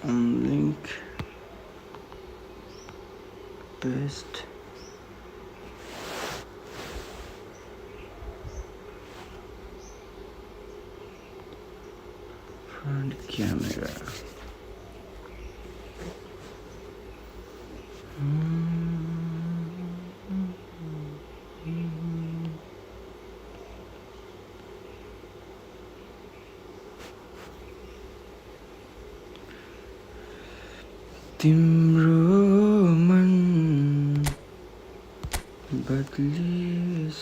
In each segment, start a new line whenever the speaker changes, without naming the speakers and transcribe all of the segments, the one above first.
link paste. Front camera. तिम्रो मन बदलिएछ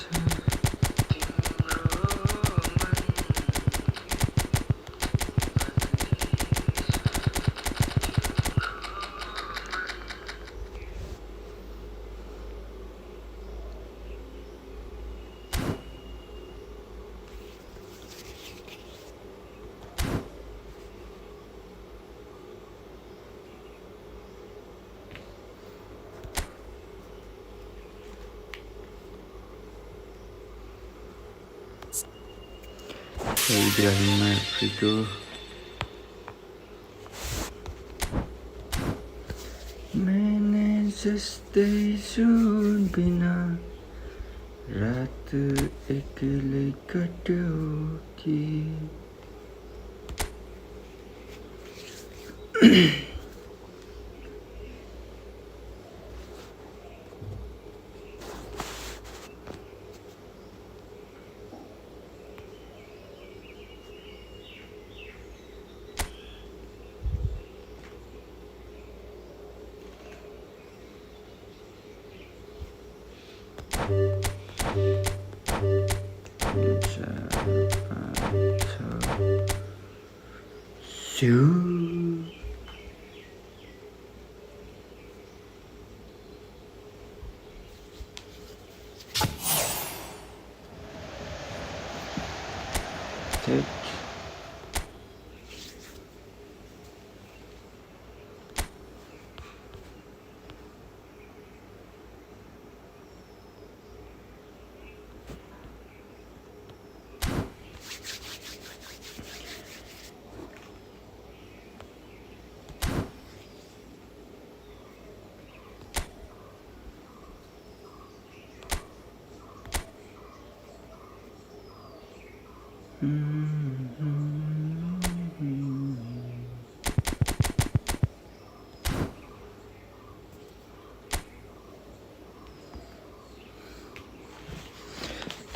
Ibrahim Afriko मैंने जस्तै सुन बिना रात एक्लै कट्यो कि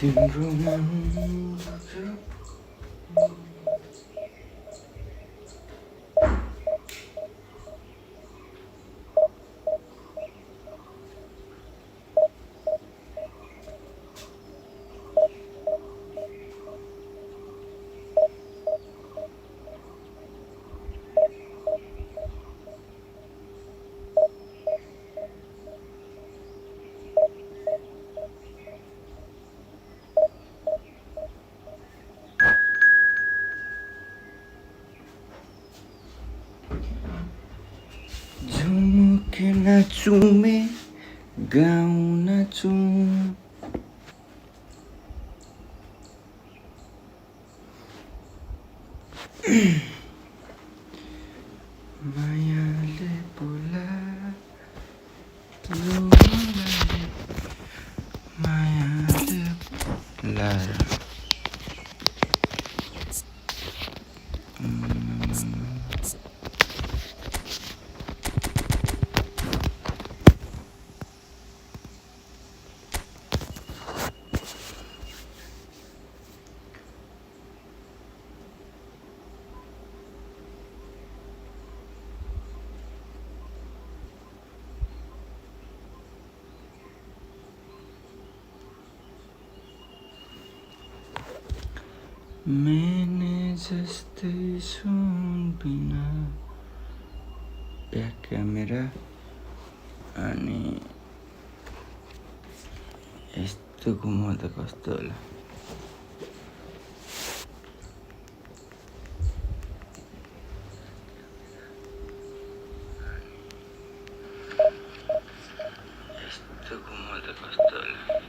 तिम्रो मन झुमुके नाचौँ में गाउँ नाचौँ मायाले बोलायो मलाई मायाले बोलायो मैंने जस्तै सुन बिना ब्याक क्यामेरा अनि यस्तो घुमाउँदा कस्तो होला यस्तो घुमाउँदा कस्तो होला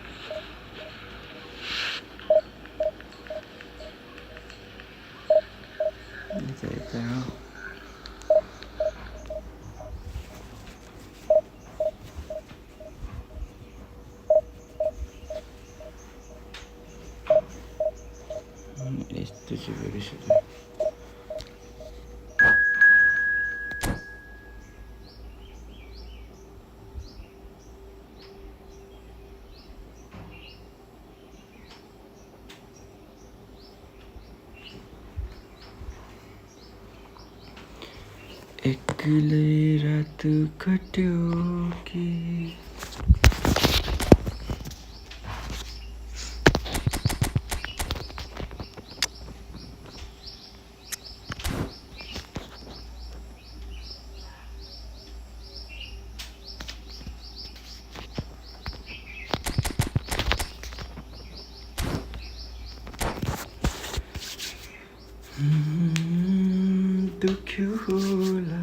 यता हो Istuci berisede. एक्लै रात कट्यो कि दुख्यो होला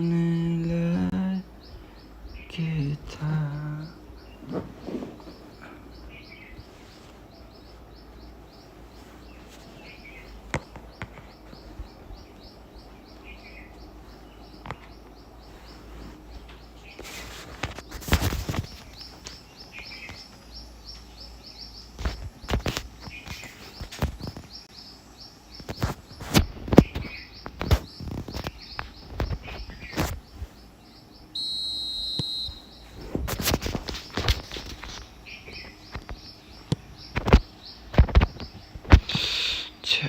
खाउनेलाई के थाहा छ्या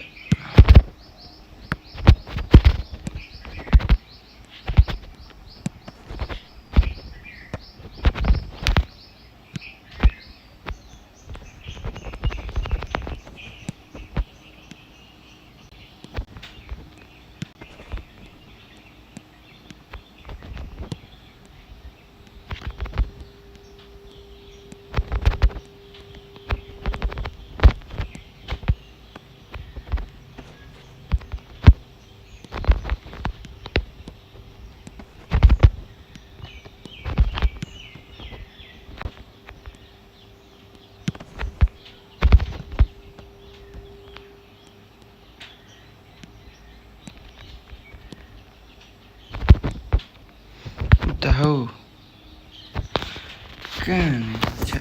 उता हौ कहाँ छ्या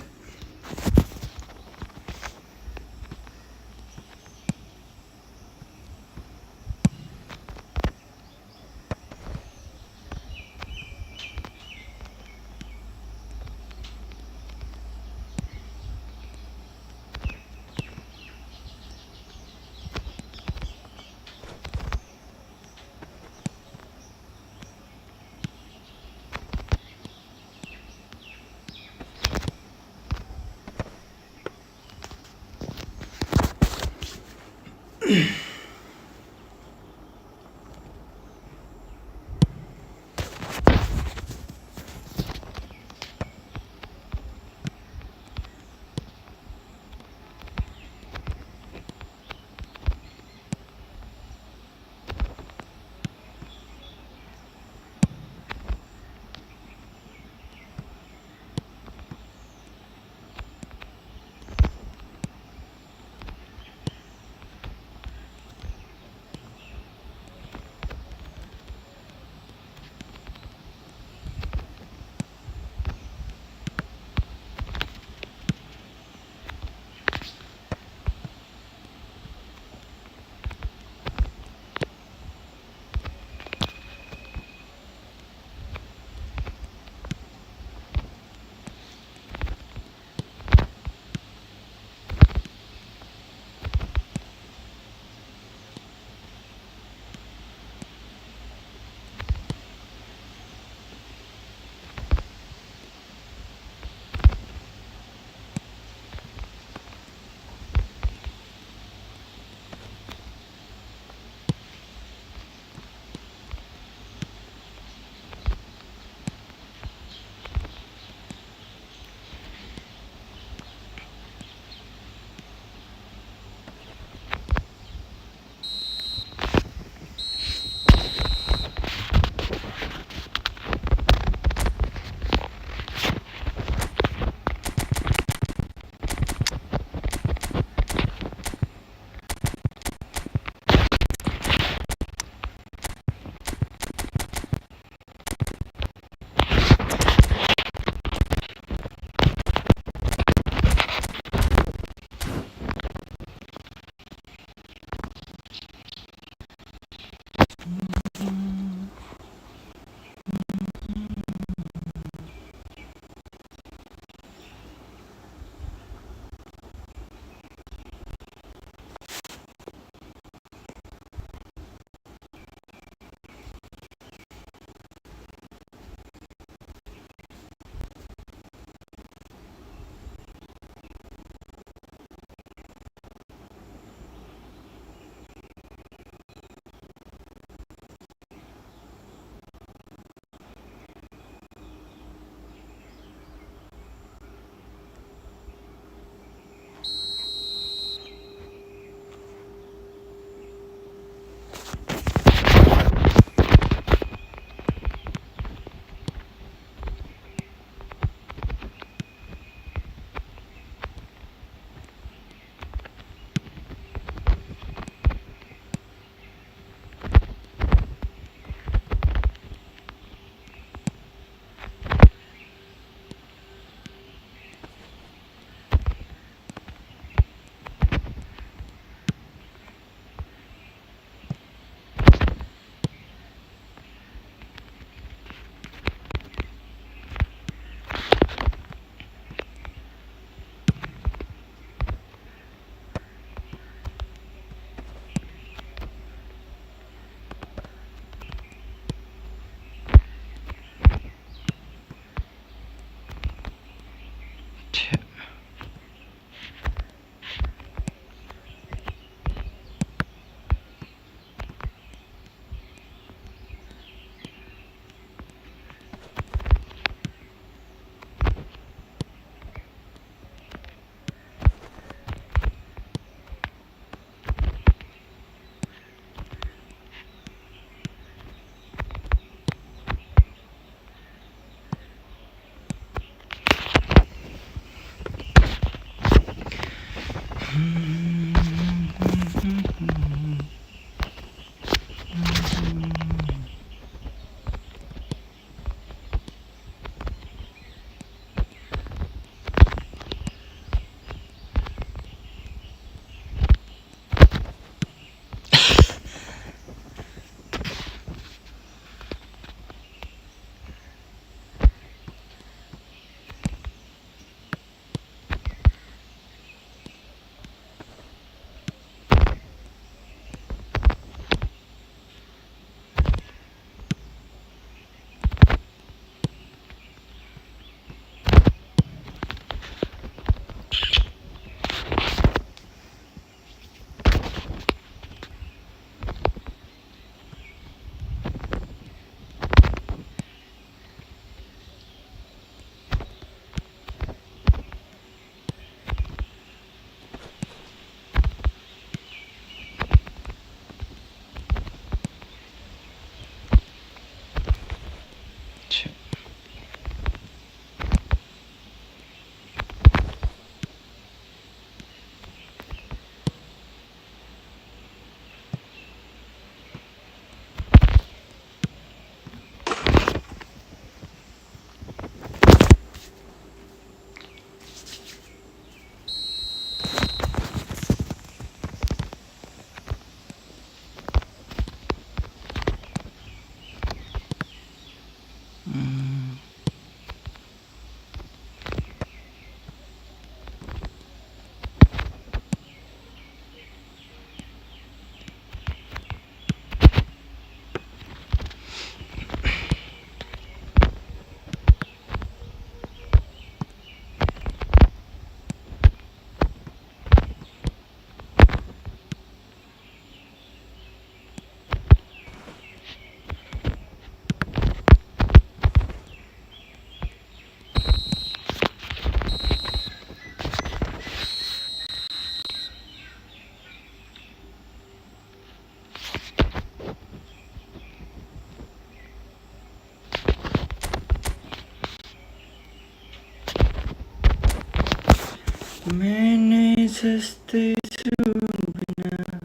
मैंने सस्ते सूट बिना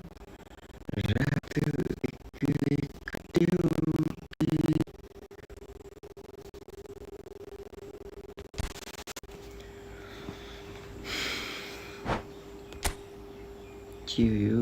रात एक लिखती होगी क्यों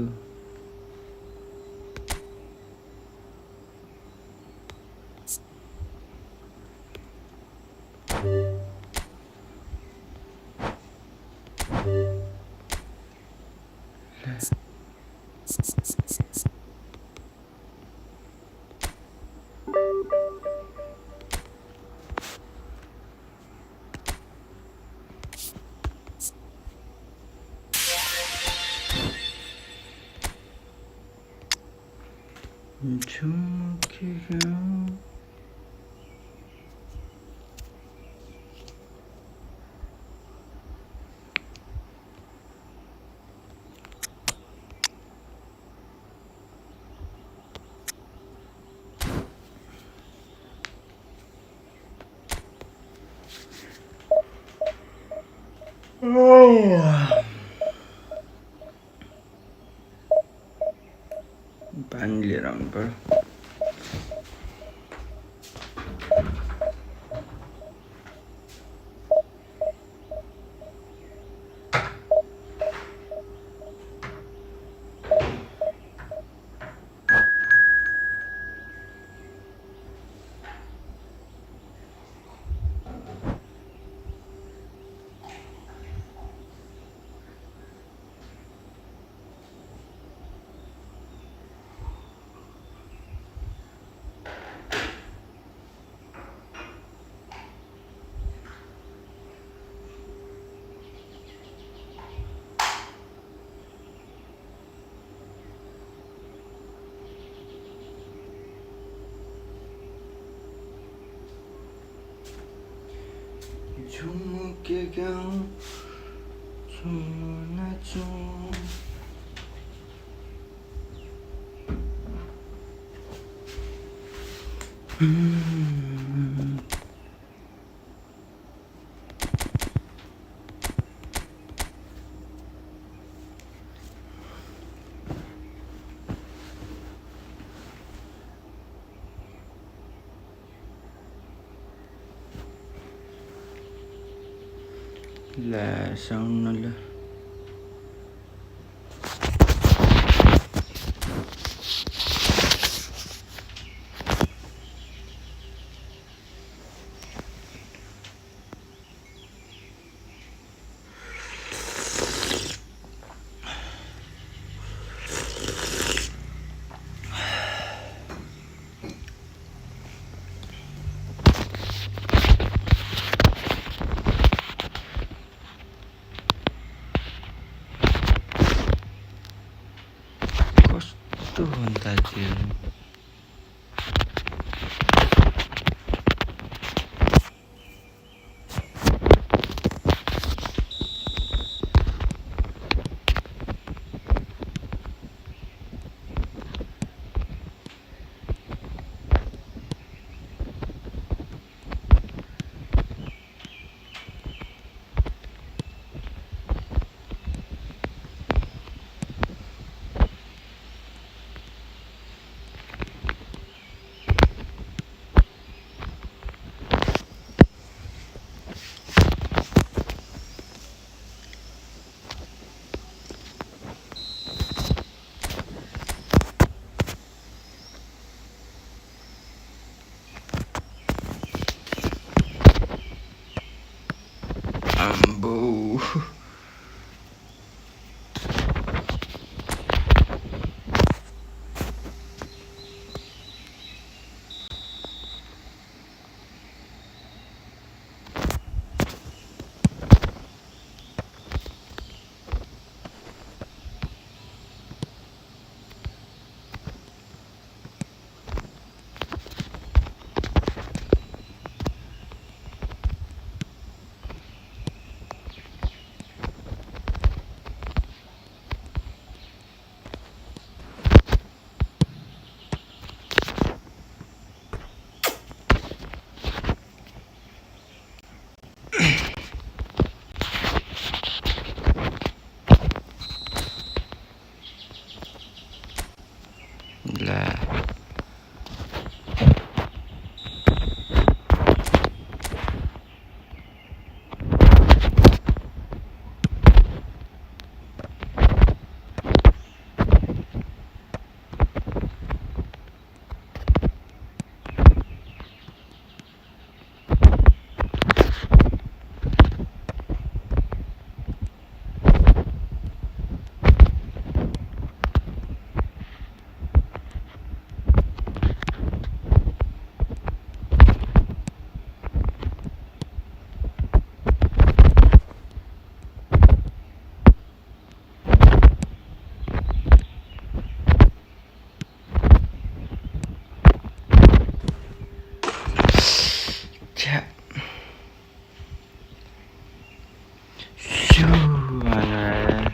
झुमकेगा पानी लिएर आउनु पर्यो झुमकेगा नाचौँ ला साउन्ड ल कस्तो भन्दा थियो आम्बो ला छ्या स्यु भनेर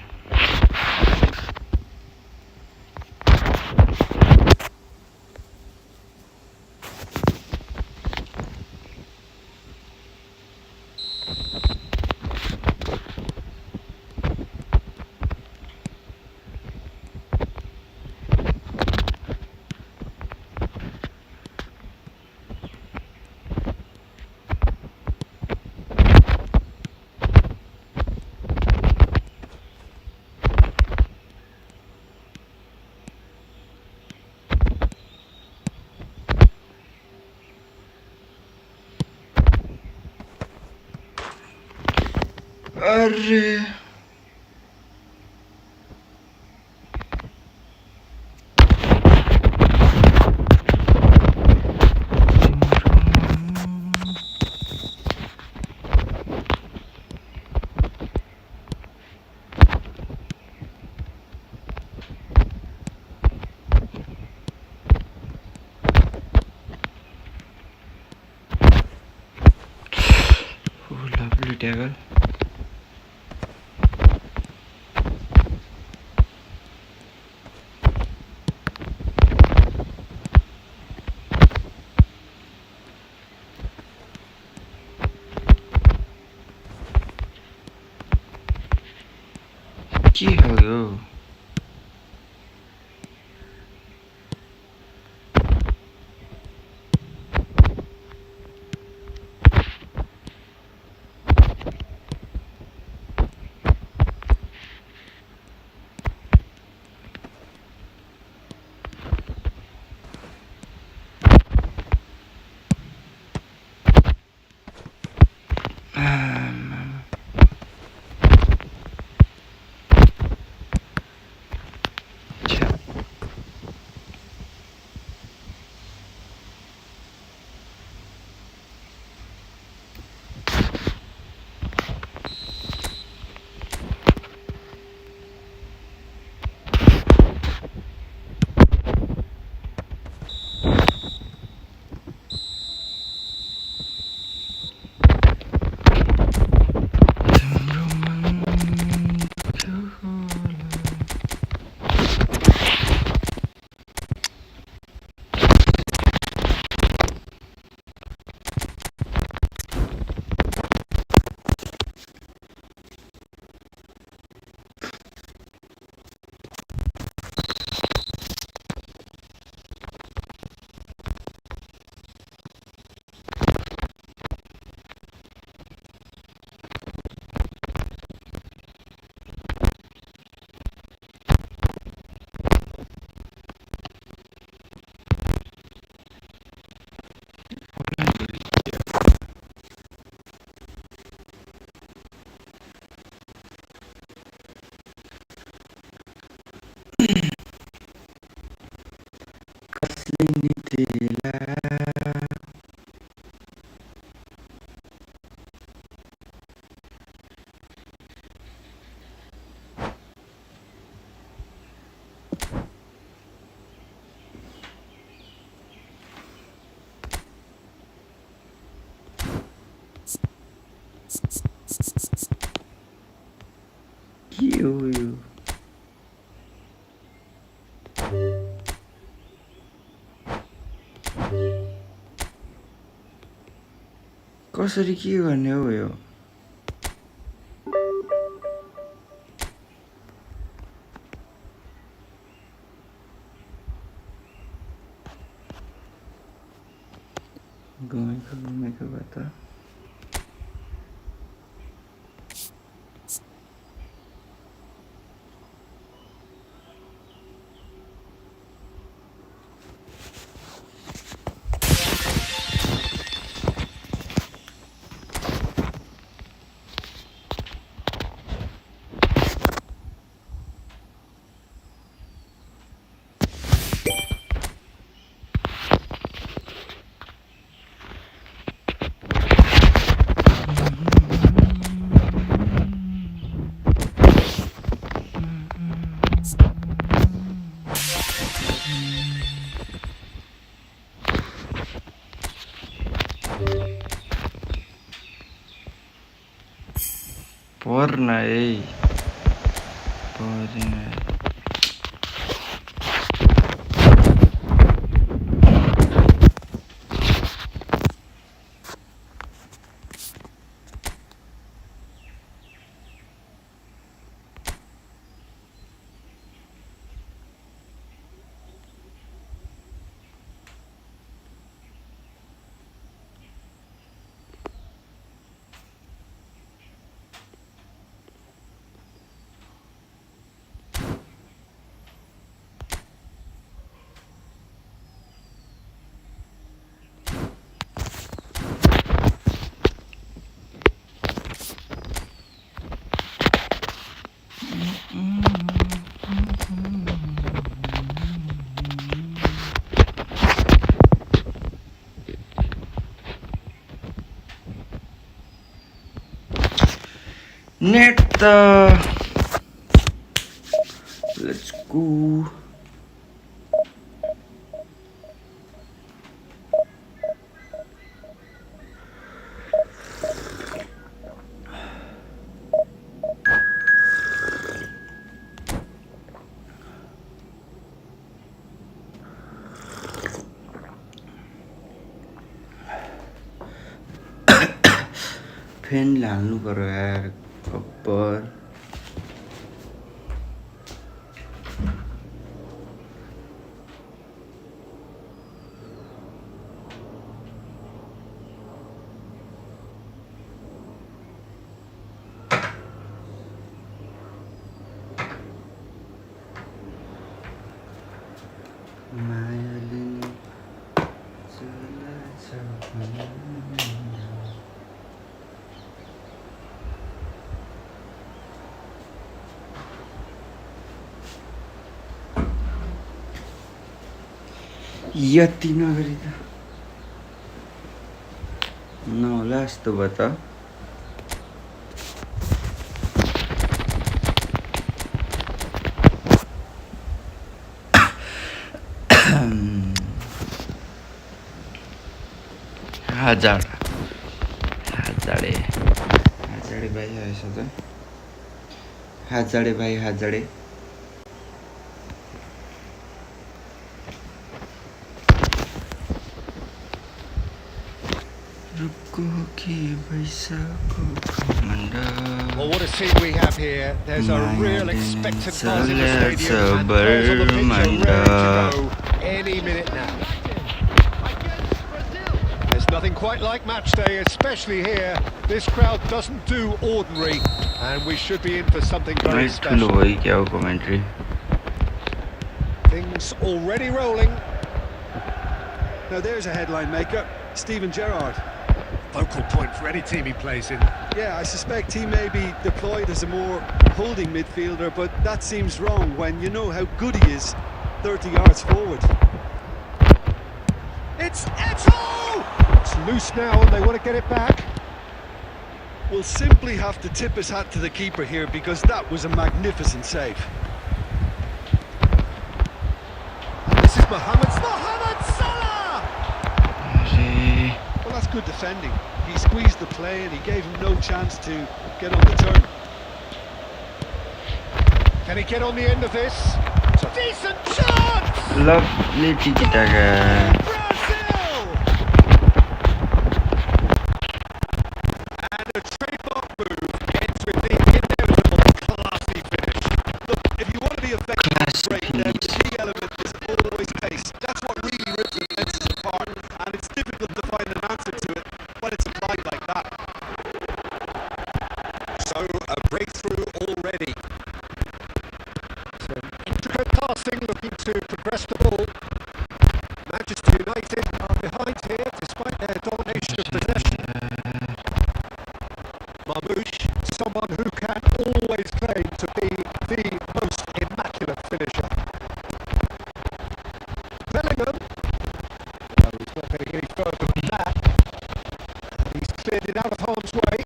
अरे oh lovely devil के हो यो अलिनि तिला के हो यो कसरी के गर्ने हो यो घुमेको बात पर्न है परेन नेट त लेट्स गो फेन हाल्नु पर्यो यार कप्पर मायाले चलाछ यति नगरी त नहोला जस्तो भयो त हाजाडे भाइ आएछ त हाजाडे भाइ हाजाडे
Well, what a scene we have here. There's a real expectant buzz in the stadium and fans on the pitch are ready to go any minute now. There's nothing quite like match day, especially here. This crowd doesn't do ordinary and we should be in for something very special. Things already rolling.
Now there's a headline maker, Steven Gerrard.
Focal point for any team he plays in.
Yeah, I suspect he may be deployed as a more holding midfielder, but that seems wrong when you know how good he is 30 yards forward.
It's Eto'o! It's loose now and they want to get it back.
Will simply have to tip his hat to the keeper here because that was a magnificent save.
And this is Mohamed Salah!
अरे
Well, that's good defending. He squeezed the play and he gave him no chance to get on the turn.
Can he get on the end of this? It's a decent chance!
lovely tiki taka.
Brazil! And a trademark move ends with the inevitable classy finish.
Look, if you want to be effective and
Classic
great, then the
finish.
key element is always pace. That's what really rips defenses apart, and it's difficult to find an answer to it when it's applied like that.
So a breakthrough already. Some intricate passing, looking to progress the ball. Manchester United are behind here despite their domination of possession. Marmoush, someone who can always claim to be the most immaculate finisher. Bellingham, no, he's not getting any further than that. He's cleared it out of harm's way.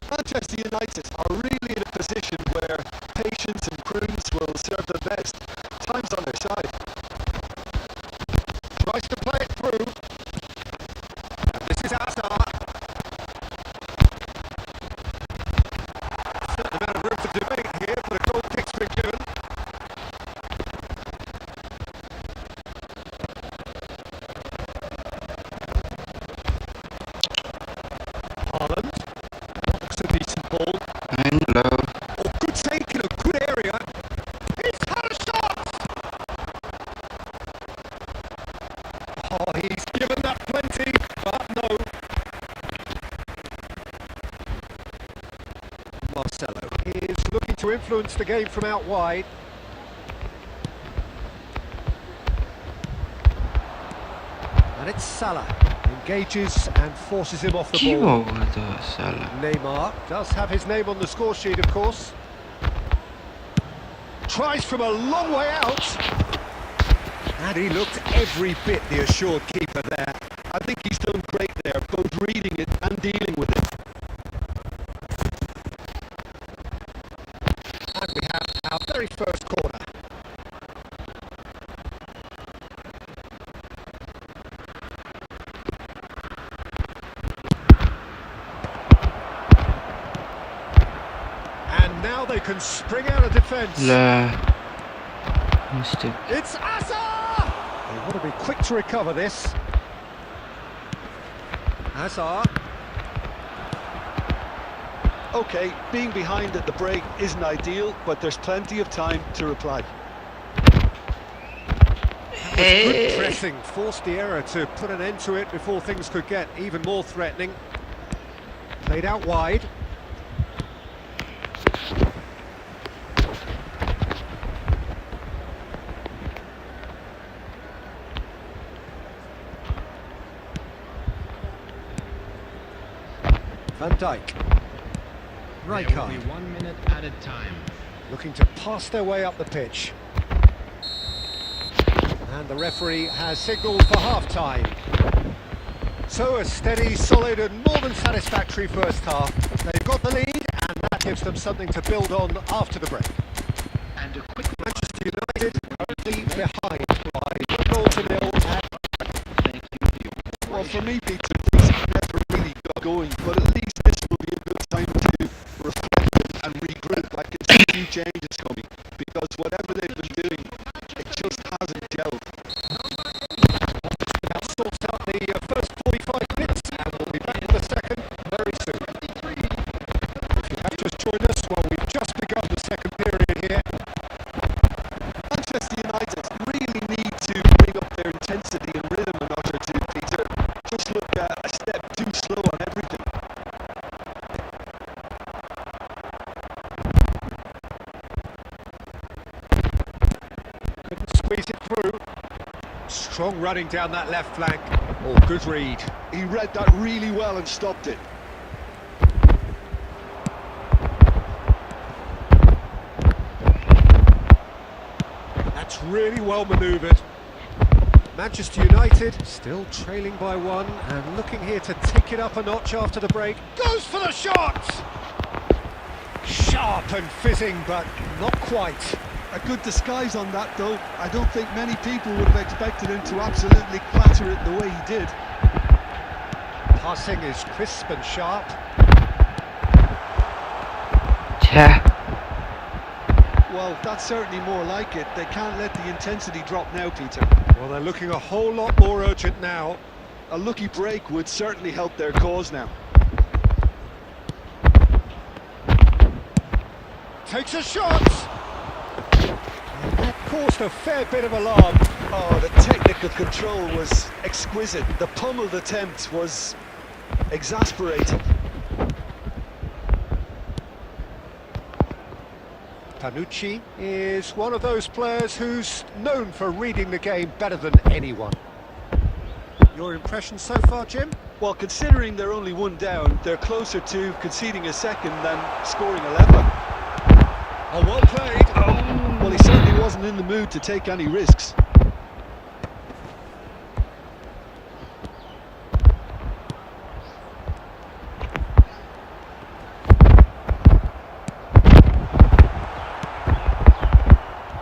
Manchester United are really in a position where patience and prudence will serve them best. Time's on their side.
Tries to play it through. And this is Hazard. Certain amount of room for debate here, but a goal kick's been given. Haaland. Looks a decent ball.
And low.
Oh, good take in a good area. He's had a shot! Oh, he's given that plenty, but no. Marcelo is looking to influence the game from out wide. And it's Salah. Engages and forces him off the
के
ball.
भएको त साला
Neymar does have his name on the score sheet, of course. Tries from a long way out. And he looked every bit the assured keeper there.
I think he's done great there, both reading it and dealing with it.
And we have our very first corner. And now they can spring out of defence.
ला mistake.
It's Hazard! They want to be quick to recover this. Hazard.
Okay, being behind at the break isn't ideal, but there's plenty of time to reply.
Good pressing, forced the error to put an end to it before things could get even more threatening. Played out wide. Van Dijk.
There will
Rijkaard
be 1 minute added time.
looking to pass their way up the pitch. And the referee has signalled for half-time. So a steady, solid and more than satisfactory first half. They've got the lead and that gives them something to build on after the break.
And a quick
Manchester United currently behind by 1-0
Well, for me, Peter, things never really got going, but at least this will be a good time to reflect and regroup. I can see a few changes coming, because whatever they've been doing, it just hasn't gelled.
That sorts out the first 45 minutes and we'll be back for the second very soon. If you have just joined us, well, we've just begun the second period here.
Manchester United really need to bring up their intensity and rhythm a notch or two, Peter. Just look a step too slow on everything.
Couldn't squeeze it through. Strong running down that left flank. Oh, good read.
He read that really well and stopped it.
That's really well manoeuvred. Manchester United still trailing by 1 and looking here to take it up a notch after the break. Goes for the shot! Sharp and fizzing, but not quite.
A good disguise on that, though. I don't think many people would have expected him to absolutely clatter it the way he did.
Passing is crisp and sharp.
แช่
Well, that's certainly more like it. They can't let the intensity drop now, Peter.
Well, they're looking a whole lot more urgent now.
A lucky break would certainly help their cause now.
Takes a shot! And that caused a fair bit of alarm.
Oh, the technical control was exquisite. The pummeled attempt was exasperating.
Panucci is one of those players who's known for reading the game better than anyone. Your impression so far, Jim?
Well, considering they're only 1 down, they're closer to conceding a second than scoring a leveller.
Oh, well played.
Well, he certainly wasn't in the mood to take any risks.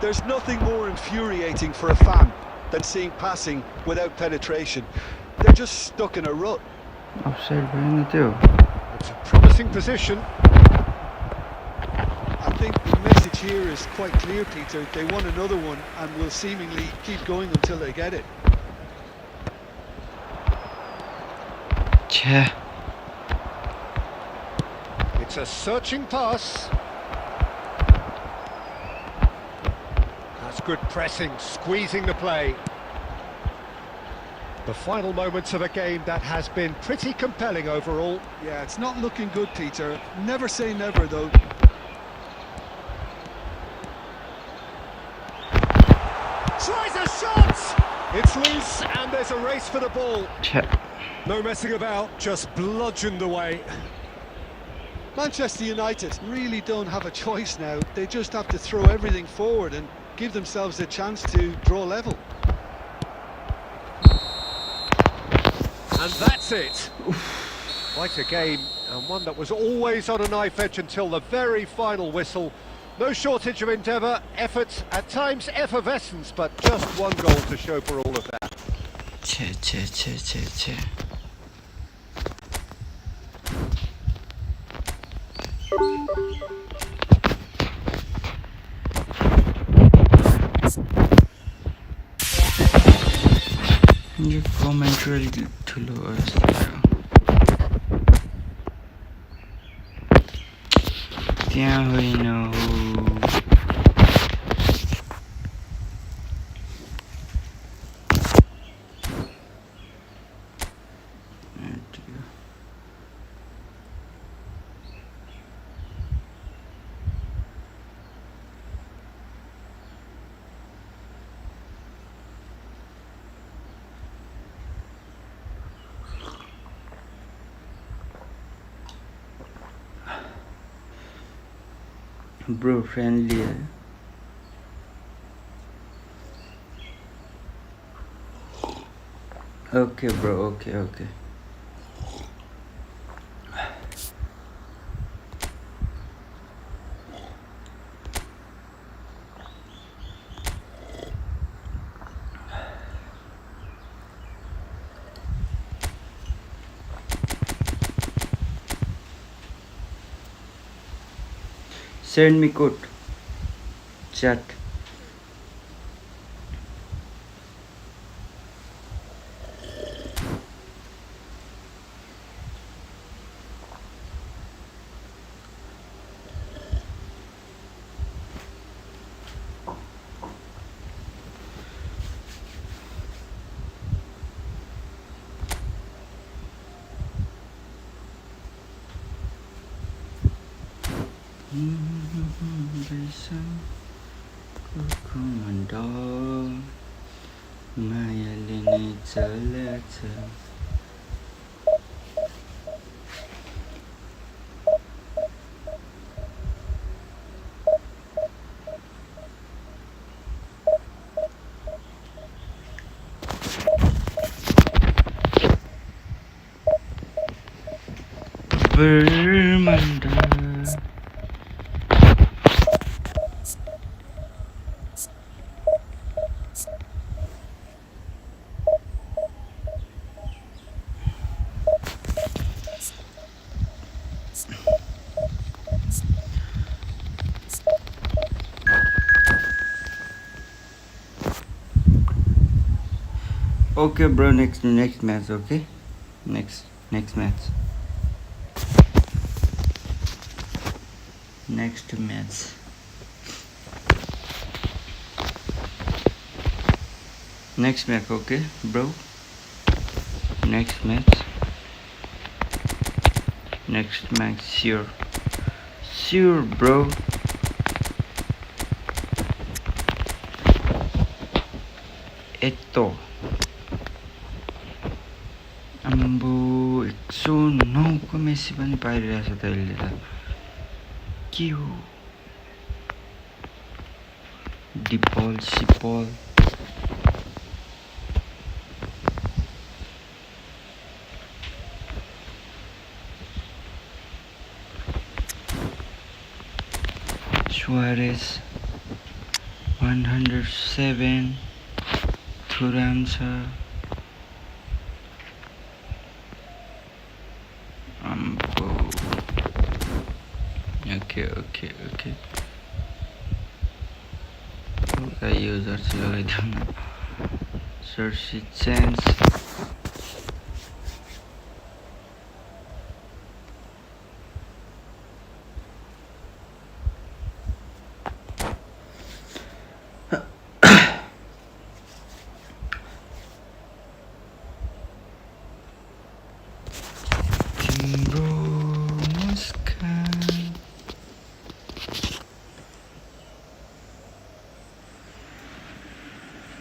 There's nothing more infuriating for a fan than seeing passing without penetration. They're just stuck in a rut.
offside bayang itu.
It's a promising position.
I think the message here is quite clear, Peter. They want another one and will seemingly keep going until they get it.
แช่
It's a searching pass. That's good pressing, squeezing the play. The final moments of a game that has been pretty compelling overall.
Yeah, it's not looking good, Peter. Never say never, though.
Tries a shot! It's loose and there's a race for the ball.
แช่
No messing about, just bludgeoned away.
Manchester United really don't have a choice now. They just have to throw everything forward and give themselves a chance to draw level.
And that's it. Quite a game, and one that was always on a knife edge until the very final whistle. No shortage of endeavour, effort, at times effervescence, but just one goal to show for all of that.
แช่แช่แช่แช่แช่ यो commentary ठुलो जस्तो लाग्यो त्यहाँ होइन हो Bro friendly है okay bro okay send me code chat Kumandor Mayalini Chalata bermanda. Okay, bro. Next match. Okay, next match. Next match. Next match. Okay, bro. Next match. Next match. Sure, bro. Eto. आम्बो 109 को Messi पनि पाइरहेछ त अहिले त के हो Dimple सिपल Suarez 107 Thuram छ Okay. Okay, users लगाइदिउँ न Search chance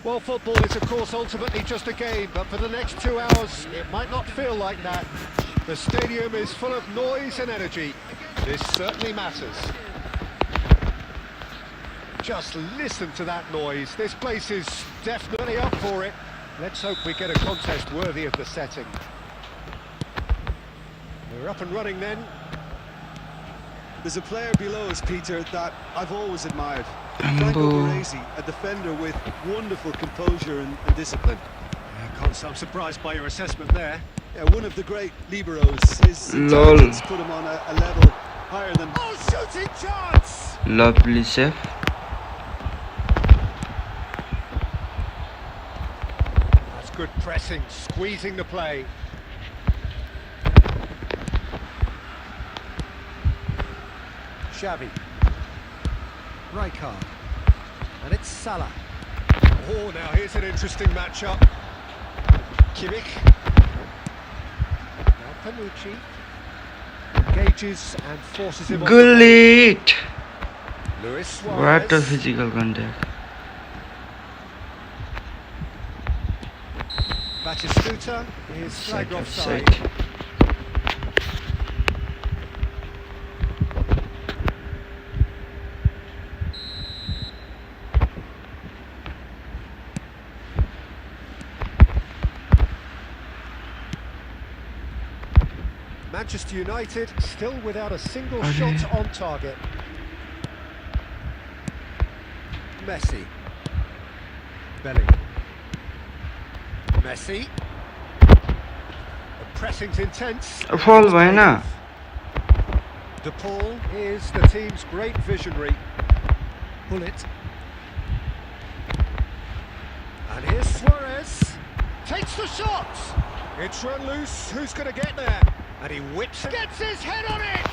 Well, football is, of course, ultimately just a game, but for the next 2 hours, it might not feel like that. The stadium is full of noise and energy. This certainly matters. Just listen to that noise. This place is definitely up for it. Let's hope we get a contest worthy of the setting. We're up and running then.
There's a player below us, Peter, that I've always admired. Franco Baresi, a defender with wonderful composure and discipline.
Cons, I'm surprised by your assessment there.
Yeah, one of the great liberos. His intelligence put him on a level higher than...
Oh, shooting chance!
Lovely save.
That's good pressing, squeezing the play. Xavi. Rijkaard. And it's Salah. Oh, now here's an interesting matchup. Kimmich. Now Panucci. Engages and forces him on.
Gullit!
Luis Suarez.
What a physical contact.
Batistuta is flagged offside. Manchester United still without a single shot on target. Messi. Bellingham. Messi. The pressing's intense.
Fall bhayena.
De Paul is the team's great visionary. Bullet. And here's Suarez. Takes the shot. It's run loose. Who's going to get there? And he whips it. Gets his head on it.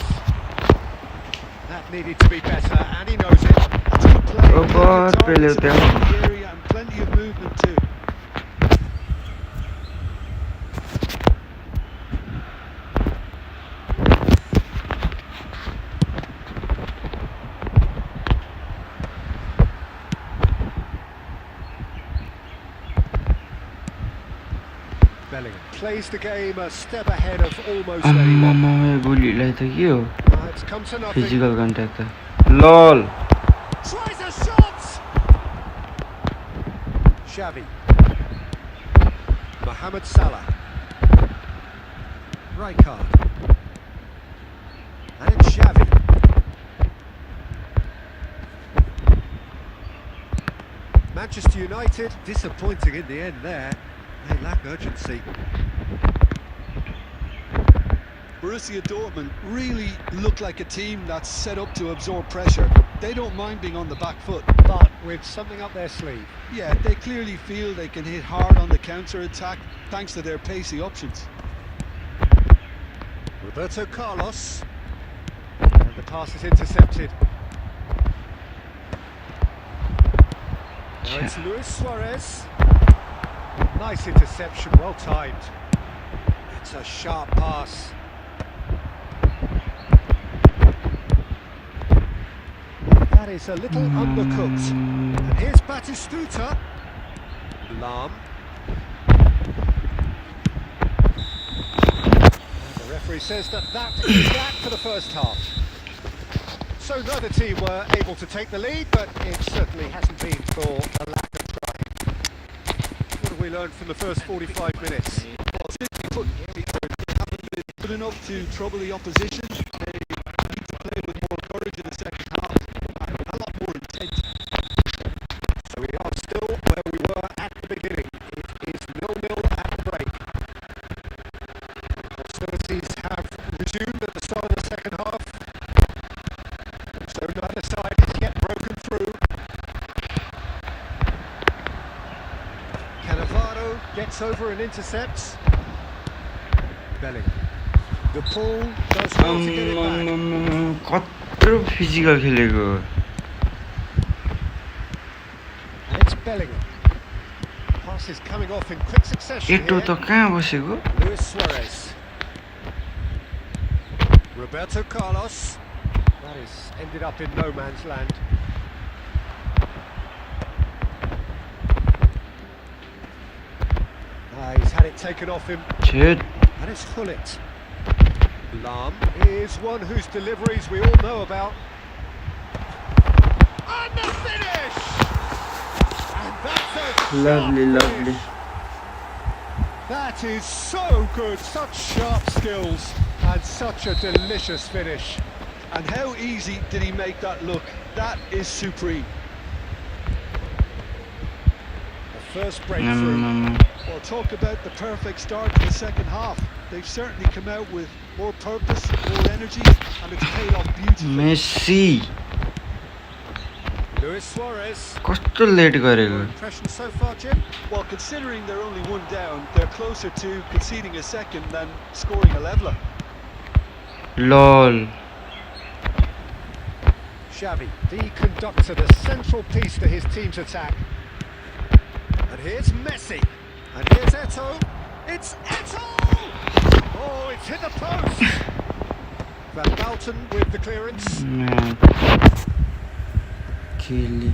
That needed to be better, and he knows it.
That's good play.
Oh, God,
Plenty of
Pelé
targets in the area and plenty of movement too.
Bellingham plays the game a step ahead of almost anyone. It's come to nothing.
Physical contact. LOL.
Tries a shot. Xavi. Mohamed Salah. Rijkaard. Manchester United disappointing in the end there. They lack urgency.
Borussia Dortmund really look like a team that's set up to absorb pressure. They don't mind being on the back foot.
But with something up their sleeve.
Yeah, they clearly feel they can hit hard on the counter-attack thanks to their pacey options.
Roberto Carlos. And the pass is intercepted. Now it's Luis Suarez. Nice interception, well timed. It's a sharp pass. That is a little undercooked. And here's Batistuta. Lahm. The referee says that is that for the first half. So neither team were able to take the lead, but it certainly hasn't been for a lack of trying. What have we learned from the first 45 minutes?
Well, simply put, Peter, they haven't been good enough to trouble the opposition. They need to play with more courage in the second half and a lot more intent.
So we are still where we were at the beginning. It is 0-0 at the break. Hostilities have resumed at the start of the second half. So neither side has yet broken through. Cannavaro gets over and intercepts. Belling. The Paul does well to get it back.
कत्रो physical खेलेको
And it's Bellingham. Pass is coming off in quick succession
एटो
here.
त कहाँ बसेको
Luis Suarez. Roberto Carlos. That is ended up in no man's land. He's had it taken off him.
छेट
And it's Hullet. Lahm is one whose deliveries we all know about. And the finish! And that's a
Lovely,
sharp
lovely.
finish. That is so good, such sharp skills and such a delicious finish.
And how easy did he make that look? That is supreme.
The first breakthrough.
Well, talk about the perfect start to the second half. They've certainly come out with more purpose, more energy, and it's paid off beautifully.
Messi
Luis Suarez.
कस्तो late गरेको
Impression so far, Jim?
Well, considering they're only one down, they're closer to conceding a second than scoring a leveller.
लल
Xavi, the conductor, the central piece to his team's attack. And here's Messi. And here's Eto'o. It's Eto'o! Oh, it's hit the post! Van Bauten with the clearance.
केली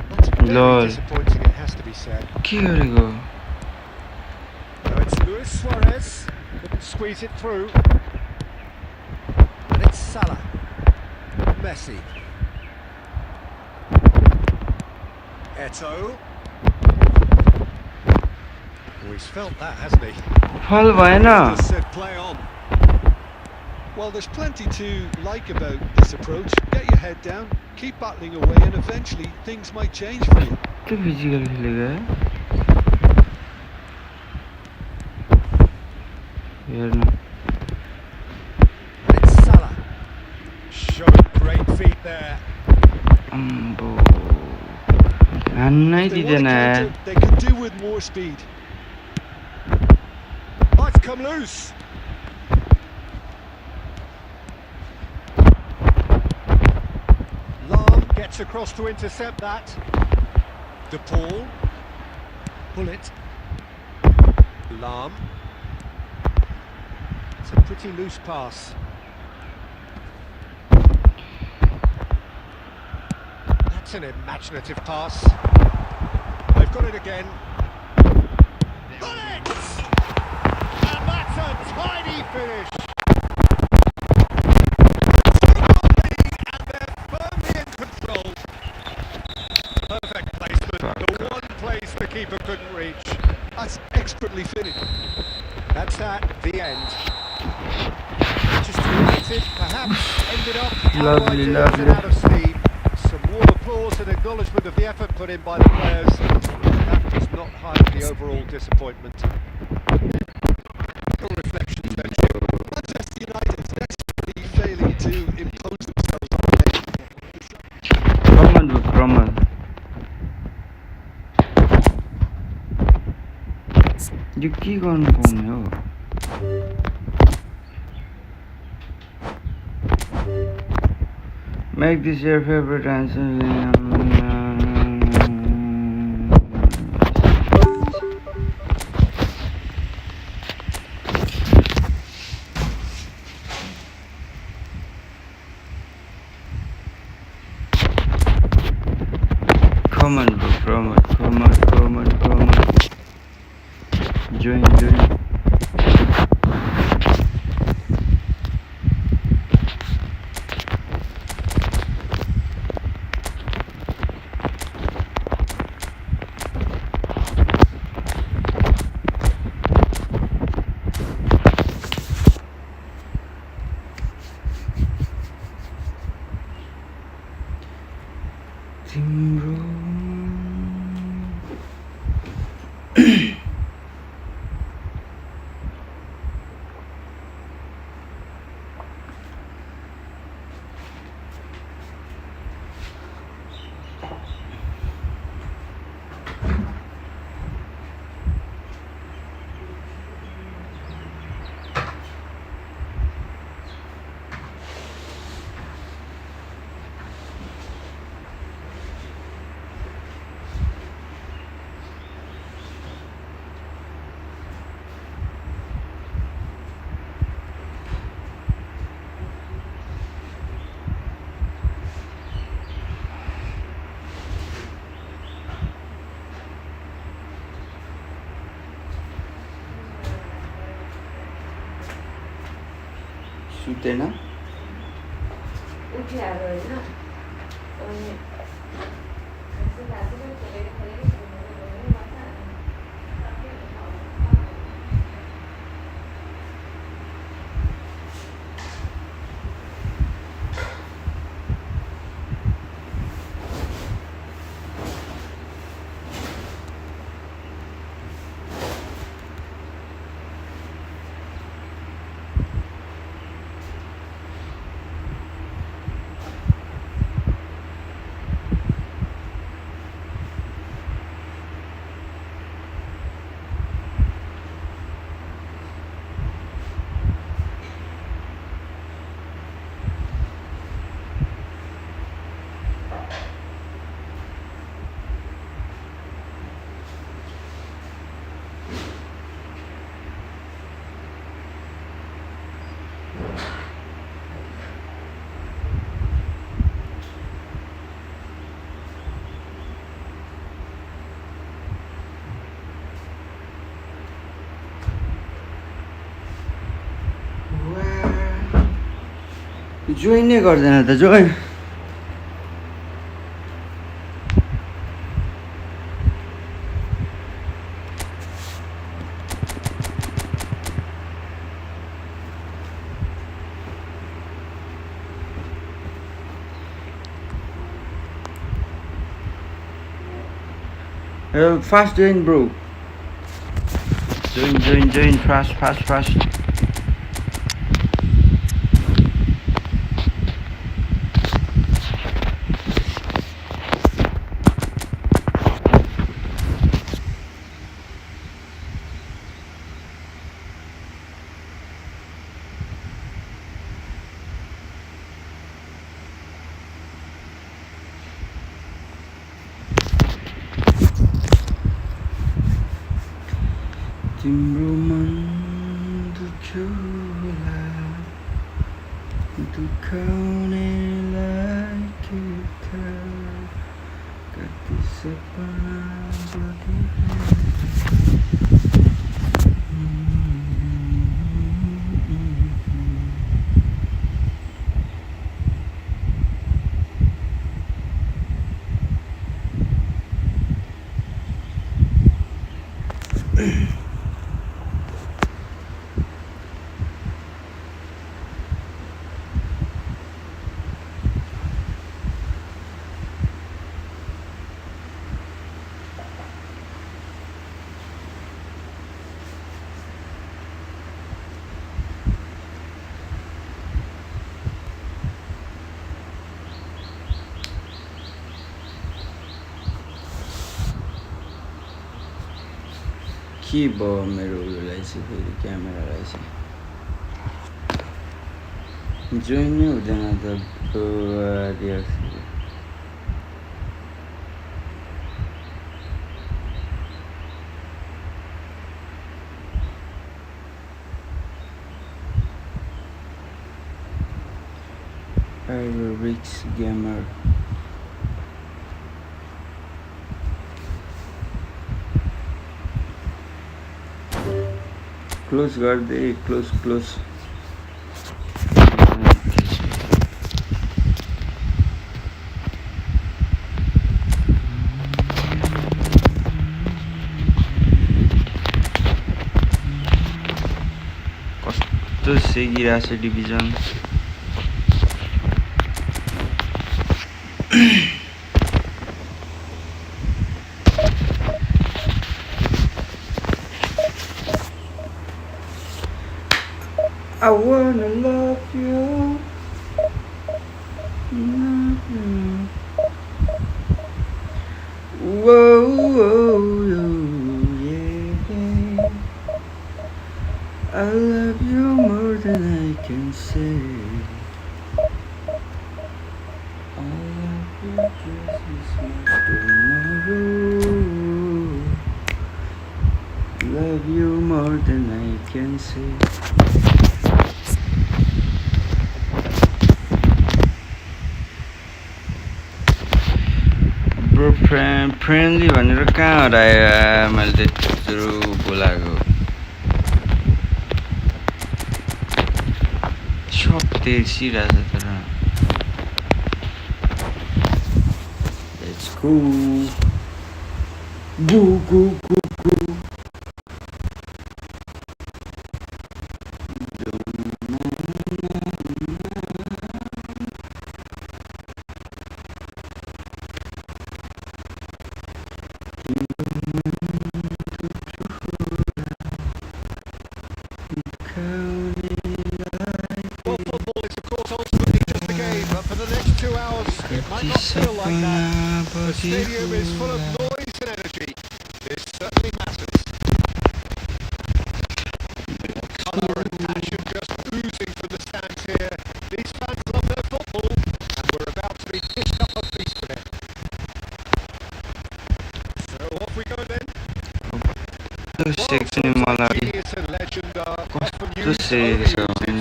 That's very
Lol.
disappointing, it has to be said.
के गरेको
Now it's Luis Suarez. Couldn't squeeze it through. And it's Salah. Messi. Eto'o. Oh, he's felt that, hasn't he?
फल भएन
Just said play on. Well, there's plenty to like about this approach. Get your head down, keep battling away, and eventually things might change for you.
कस्तो physical खेलेको है हेर्नु
And it's Salah. Showing great feet there.
अम्बो हान्नै
If they want
दिँदैन
to
यार
counter, they can do with more speed.
Might come loose. Lahm gets across to intercept that. De Paul. Bullet. Lahm. It's a pretty loose pass. That's an imaginative pass. They've got it again. Bullet! And that's a tidy finish. And they're firmly in control. Perfect placement. The one place the keeper couldn't reach.
That's expertly finished.
That's that. The end. aggressive, perhaps ended up
Lovely,
otherwise
lovely.
out of steam. Some warm applause and acknowledgement of the effort put in by the players. That does not hide the overall disappointment.
Reflections then. Manchester United desperately failing to impose themselves on the game.
Come on, come on. यो के गर्नु पाउने हो Make this your favorite answer. Come on, bro. Come on. Join. तिम्रो सुतेन
उठ्याएर होइन अनि
join नै गर्दैन त join Fast join, bro. Join. Fast. तिम्रो मन दुख्यो होला दुखाउनेलाई के थाहा कति सपना के भयो मेरो उयोलाई चाहिँ फेरि क्यामेरालाई चाहिँ जोइन नै हुँदैन त Rich gamer close गर्दै close कस्तो सेगिरहेछ division I wanna love you. Whoa, yeah. I love you more than I can say. I love you just as much tomorrow. Love you more than I can say. Friendly भनेर कहाँ हरायो मैले त्यत्रो बोलाएको सब तेर्सिरहेछ तर Let's go go
Well, football is of course ultimately just a game, but for the next 2 hours it might not feel like that. The stadium is full of noise and energy. This certainly matters. Colour and passion just oozing from the stands here. These fans love their football, and we're about to be dished up a feast for them. So off we go then. Genius and legend are often used in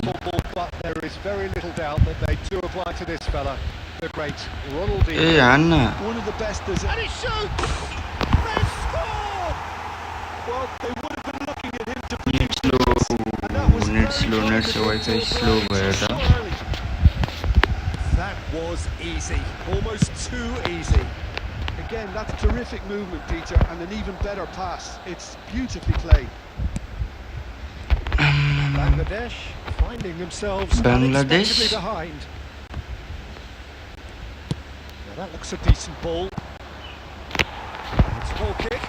football, but there is very little doubt that they do apply to this fella, the great Ronaldinho.
One of the best is
And he shoots! They score!
well, they would have been looking at him to produce the goals, and that was very
slow
early.
That was easy, almost too easy.
Again, that's terrific movement, Peter, and an even better pass. It's beautifully played.
Bangladesh finding themselves unexpectedly behind. Now that looks a decent ball. It's a ball kick.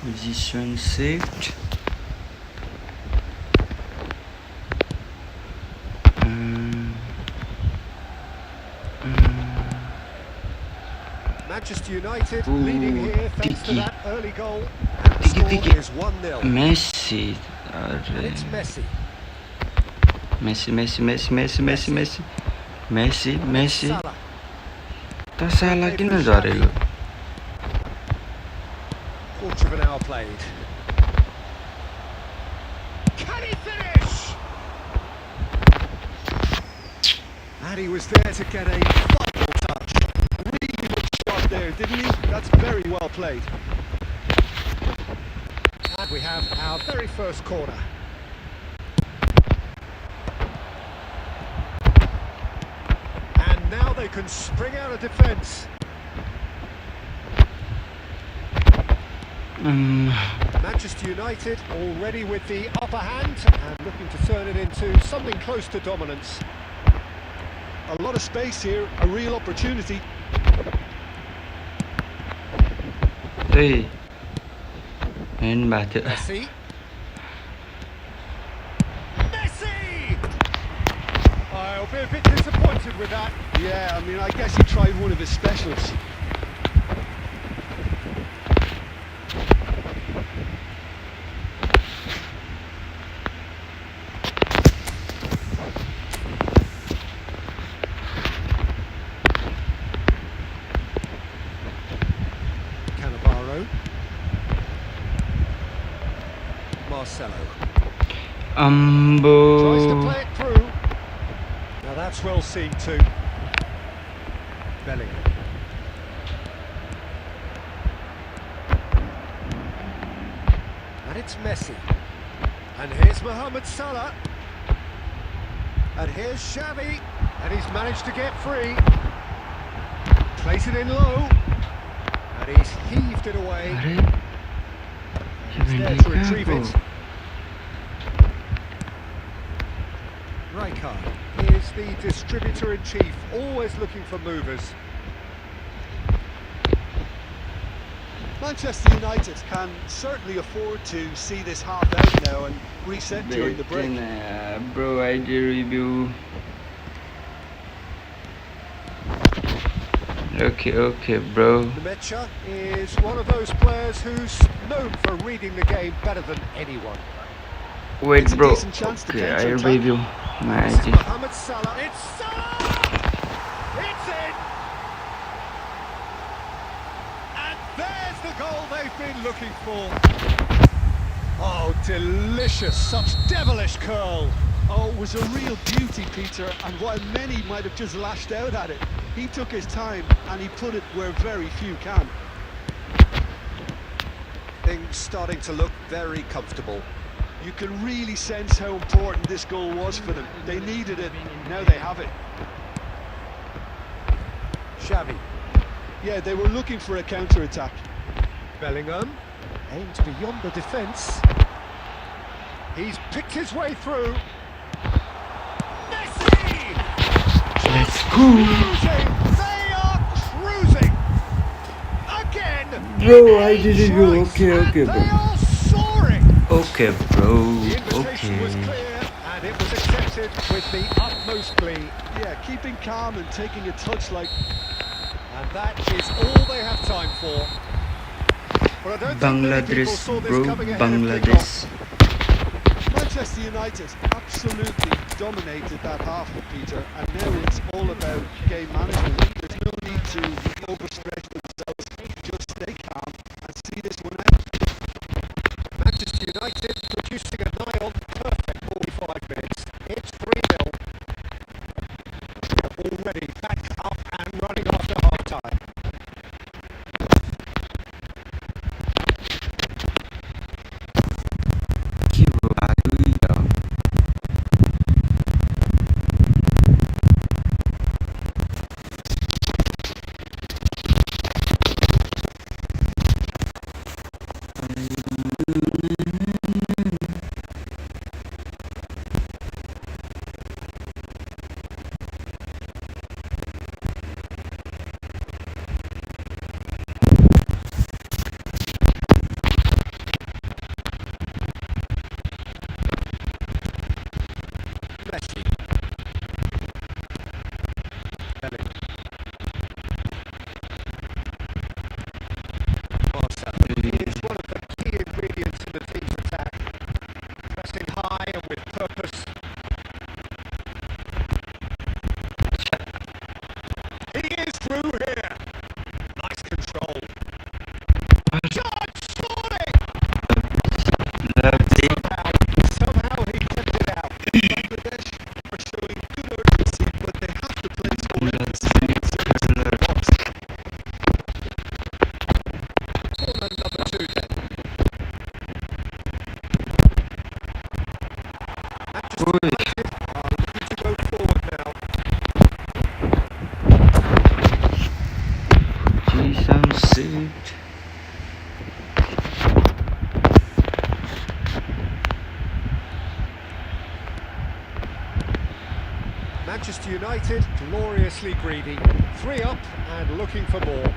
Position saved.
Manchester United leading here thanks to that early goal. And the score is 1-0.
Messi.
And it's Messi.
Messi.
Salah.
त साला किन झरेको
Quarter of an hour played. Can he finish? And he was there to get a final touch.
Really looked sharp there, didn't he? That's very well played.
And we have our very first corner. And now they can spring out of defence. Manchester United already with the upper hand and looking to turn it into something close to dominance.
A lot of space here, a real opportunity.
त्यही हैन भएको थियो
Messi. Messi! I'll be a bit disappointed with that.
Yeah, I mean, I guess he tried one of his specials.
Pedro. Marcelo. Tries to play it through. Now that's well seen too. Bellingham. And it's Messi. And here's Mohamed Salah. And here's Xavi. And he's managed to get free. Place it in low. And he's heaved it away. He's there to retrieve it. Rijkaard is the distributor-in-chief, always looking for movers.
Manchester United can certainly afford to see this half out now and reset during the break.
Bro, I did review. Okay, bro.
Nemecha is one of those players who's known for reading the game better than anyone.
Wait,
It's a
bro.
decent chance to
Okay, I
counter-attack.
review my
This is
idea.
Mohamed Salah. It's Salah! It's in! And there's the goal they've been looking for. Oh, delicious. Such devilish curl.
Oh, it was a real beauty, Peter, and while many might have just lashed out at it, he took his time and he put it where very few can.
Things starting to look very comfortable.
You can really sense how important this goal was for them. They needed it, now they have it.
Xavi.
Yeah, they were looking for a counter-attack.
Bellingham aimed beyond the defence. He's picked his way through. Messi!
Let's go.
Cruising! They are cruising! Again!
Bro, I did review. Okay,
They
bro.
are soaring!
Okay, bro.
The invitation was
Okay.
clear and it was accepted with the utmost glee.
Yeah, keeping calm and taking a touch like...
And that is all they have time for. But I don't think many people
Bangladesh,
saw this
bro.
coming ahead of
Bangladesh.
Manchester United absolutely dominated that half, Peter, and now it's all about game management. There's no need to overstretch themselves, just stay calm and see this one out.
Manchester United producing a nigh on perfect 45 minutes. It's 3-0. Already back up and running after half time. Messi. Bellingham. Marcelo is one of the key ingredients in the team's attack. Pressing high and with purpose. He is through here. Nice control. Charge scoring!
Lovely.
Somehow he kept it out.
Bangladesh are showing good urgency, but they have to play score at the same box.
Corner number 2 then. Manchester
Oi.
United are looking to go forward now.
Some seat.
Manchester United gloriously greedy. 3 up and looking for more.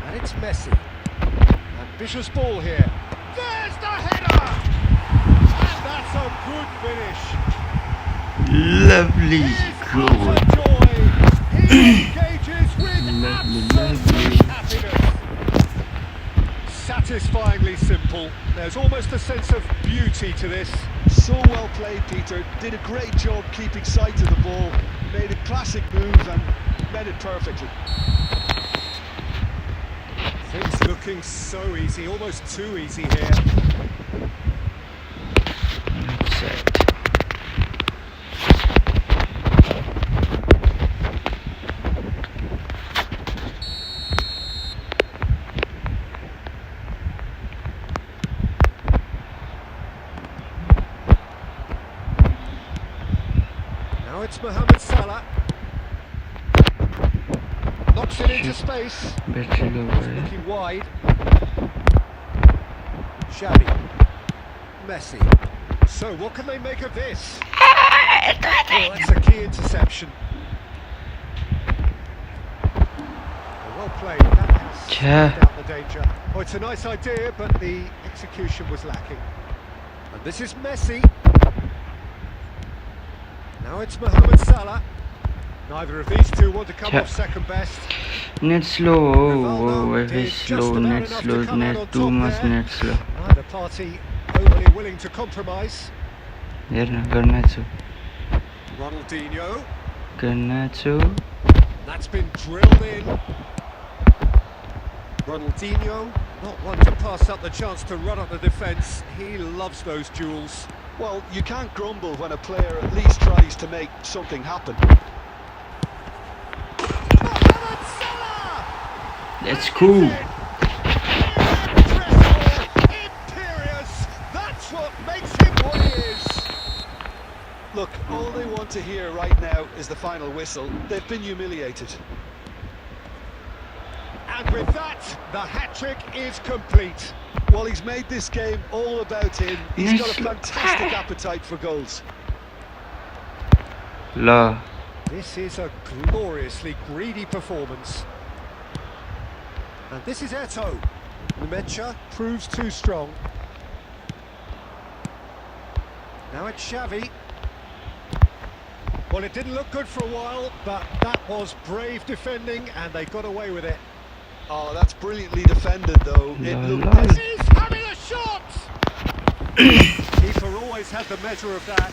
And it's Messi. Ambitious ball here. There's the header! And that's a good finish.
Lovely
His
goal.
utter joy. He engages with
Lovely,
absolute
lovely.
happiness. Satisfyingly simple. There's almost a sense of beauty to this.
So well played, Peter. Did a great job keeping sight of the ball. Made a classic move and read it perfectly.
Things looking so easy, almost too easy here.
Offside.
Now it's Mohamed Salah. Knocks it into space.
Battery low है.
Looking wide. Xavi. Messi. So what can they make of this? Oh, that's a key interception. Well played. That has
Yeah.
snuffed out the danger. Oh, it's a nice idea, but the execution was lacking. And this is Messi. Now it's Mohamed Salah. Neither of these two want to come
Yeah.
off second best.
Net slow.
Rivaldo
Wi-Fi
did
slow.
just about
Net
enough
slow.
to come out on
Net too
top
much.
there.
Net slow.
Neither party overly willing to compromise.
हेर्न गर्न छु.
Ronaldinho.
गर्न छु.
That's been drilled in. Ronaldinho, not one to pass up the chance to run up the defence. He loves those duels.
Well, you can't grumble when a player at least tries to make something happen.
Mohamed Salah!
That's cool.
Imperious! That's what makes him what he is!
Look, all they want to hear right now is the final whistle. They've been humiliated.
And with that, the hat-trick is complete.
Well, he's made this game all about him. He's got a fantastic appetite for goals.
ल
This is a gloriously greedy performance. And this is Eto'o. Numecha proves too strong. Now it's Xavi. Well, it didn't look good for a while, but that was brave defending and they got away with it.
Oh, that's brilliantly defended, though. It
La,
looked
la.
as
He's having a shot! Keeper always had the measure of that.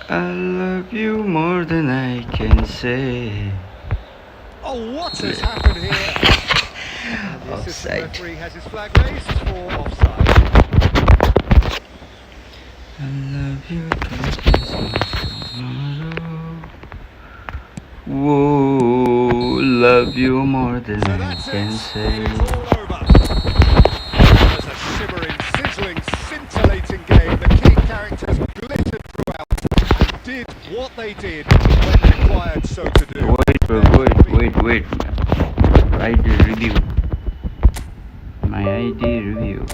I love you more than I can say.
Oh, what has happened here? And the assistant
Offside.
referee has his flag raised for offside.
I love you. Whoa, love you more than
So
I
that's
can
it.
say.
It is all over. It was a shivering, sizzling, scintillating game. The key characters glittered throughout and did what they did when required so to do.
Wait, bro, wait. ID review. My ID review.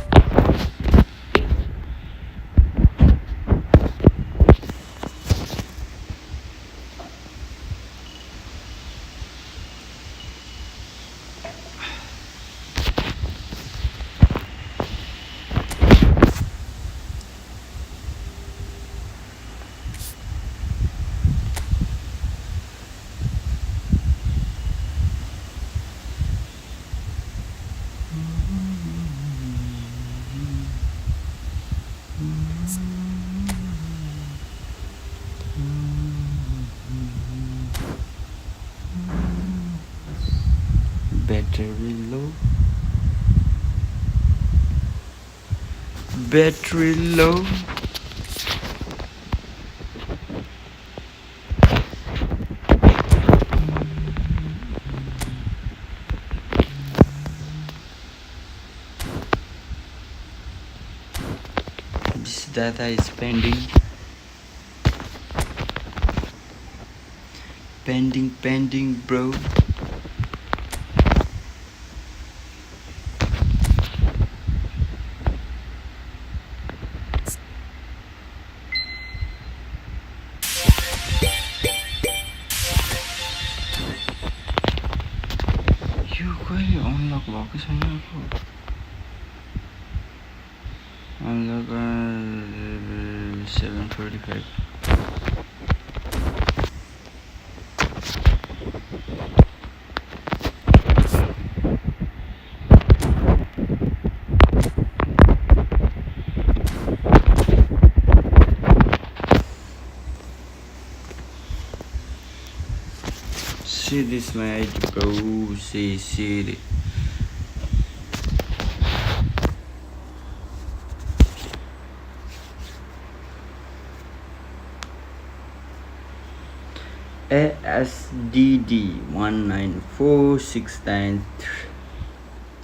Battery low. Battery low. This data is pending. Pending, bro. यो कहिले अनलक भएको छैन अब अनलक 7:45 See this my ID, bro. See it. ASDD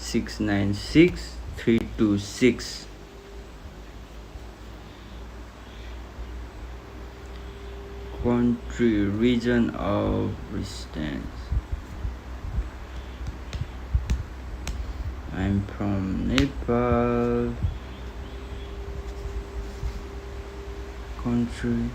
194696326. Country, region of residence. I'm from Nepal. Country.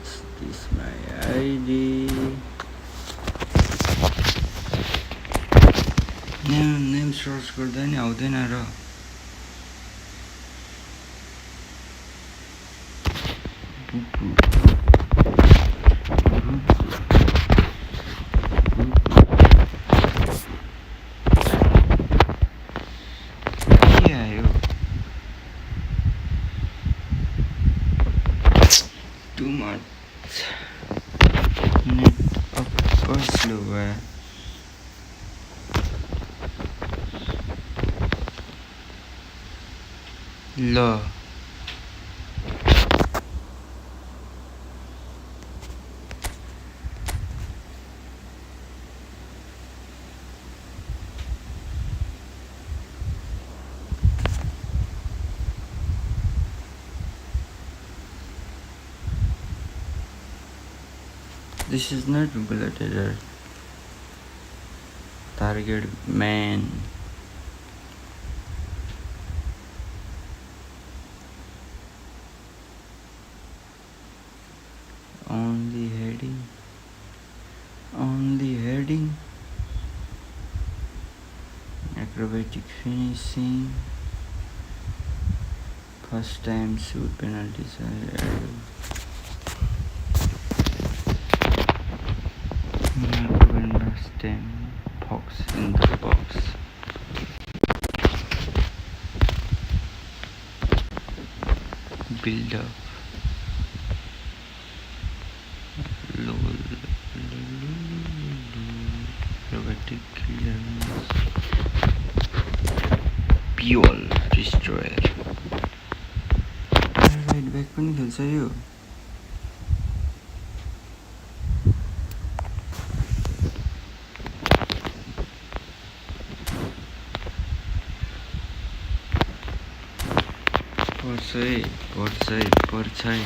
Is this my ID? Name search गर्दा नि आउँदैन र के आयो too much net of slow भयो ल This is not bullet header. Target man. Only heading. Acrobatic finishing. First time shoot penalties. Last time box in the box. Build up. Robotic clearance. Fuel destroyer. Right back पनि खेल्छ यो पर्छ है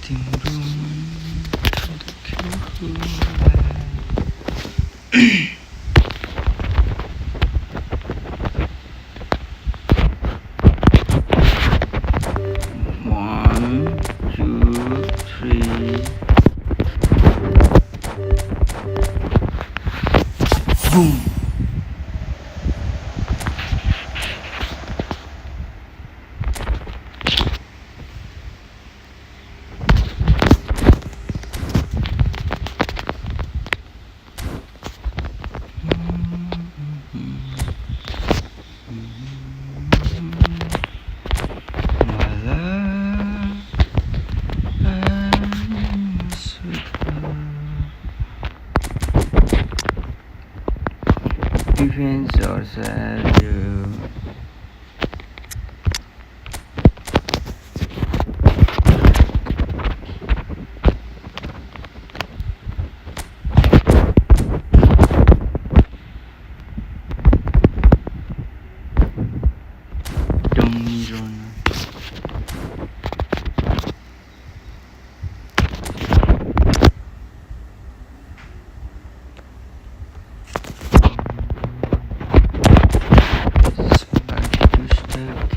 तिम्रो boom. Defense or Sergio.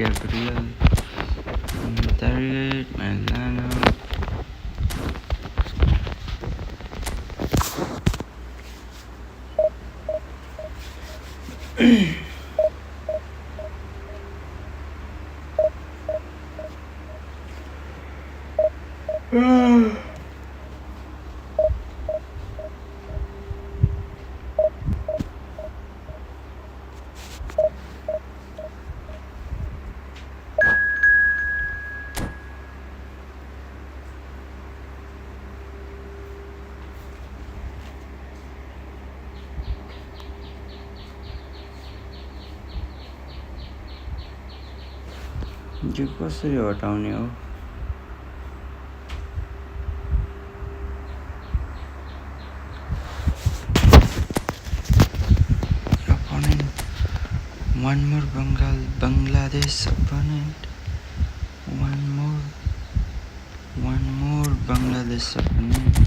Gabriel, Madrid, Milano. यो कसरी हटाउने हो opponent one more Bangladesh opponent one more Bangladesh opponent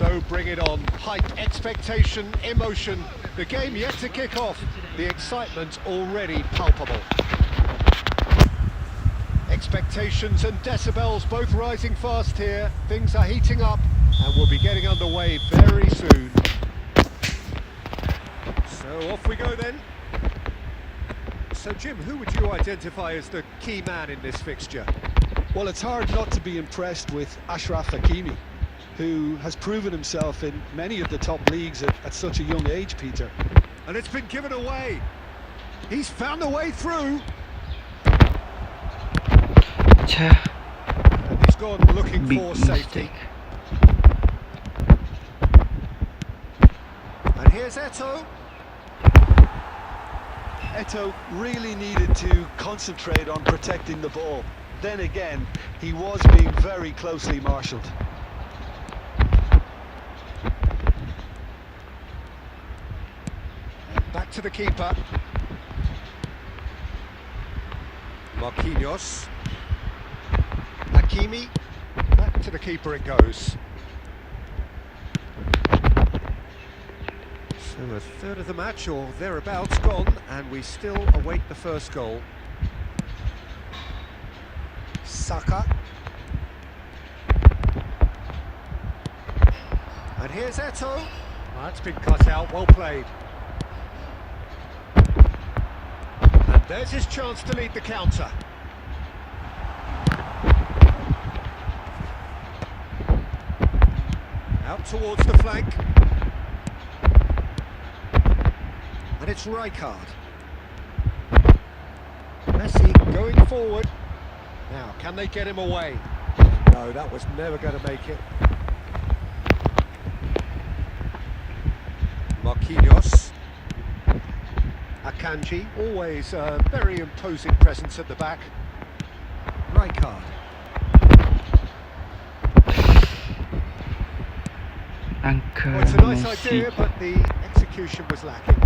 So bring it on. Hype, expectation, emotion. The game yet to kick off. The excitement already palpable. Expectations and decibels both rising fast here. Things are heating up and we'll be getting underway very soon. So off we go then. So Jim, who would you identify as the key man in this fixture?
Well, it's hard not to be impressed with Ashraf Hakimi, who has proven himself in many of the top leagues at such a young age, Peter.
And it's been given away. He's found a way through. And he's gone looking
Big
for safety.
mistake.
And here's Eto'o.
Eto'o really needed to concentrate on protecting the ball. Then again, he was being very closely marshalled.
Back to the keeper. Marquinhos. Hakimi. Back to the keeper it goes. So a third of the match or thereabouts gone, and we still await the first goal. Saka. And here's Eto'o. That's been cut out, well played. And there's his chance to lead the counter. Out towards the flank. And it's Rijkaard. Messi going forward. Now, can they get him away? No, that was never going to make it. Marquinhos. Akanji, always a very imposing presence at the back. Rijkaard.
Anchor
Well, it's a nice
Messi.
idea, but the execution was lacking.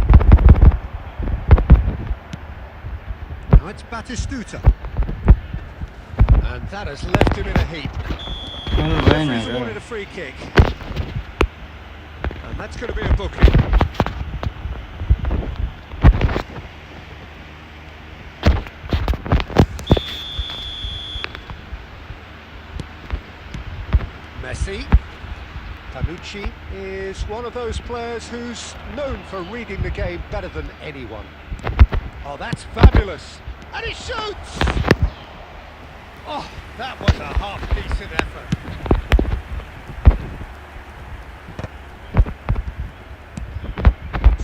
Now it's Batistuta. And that has left him in a heap. Referee's awarded a free kick. And that's going to be a booking. Messi. Panucci is one of those players who's known for reading the game better than anyone. Oh, that's fabulous. And he shoots! Oh, that was a half-decent effort.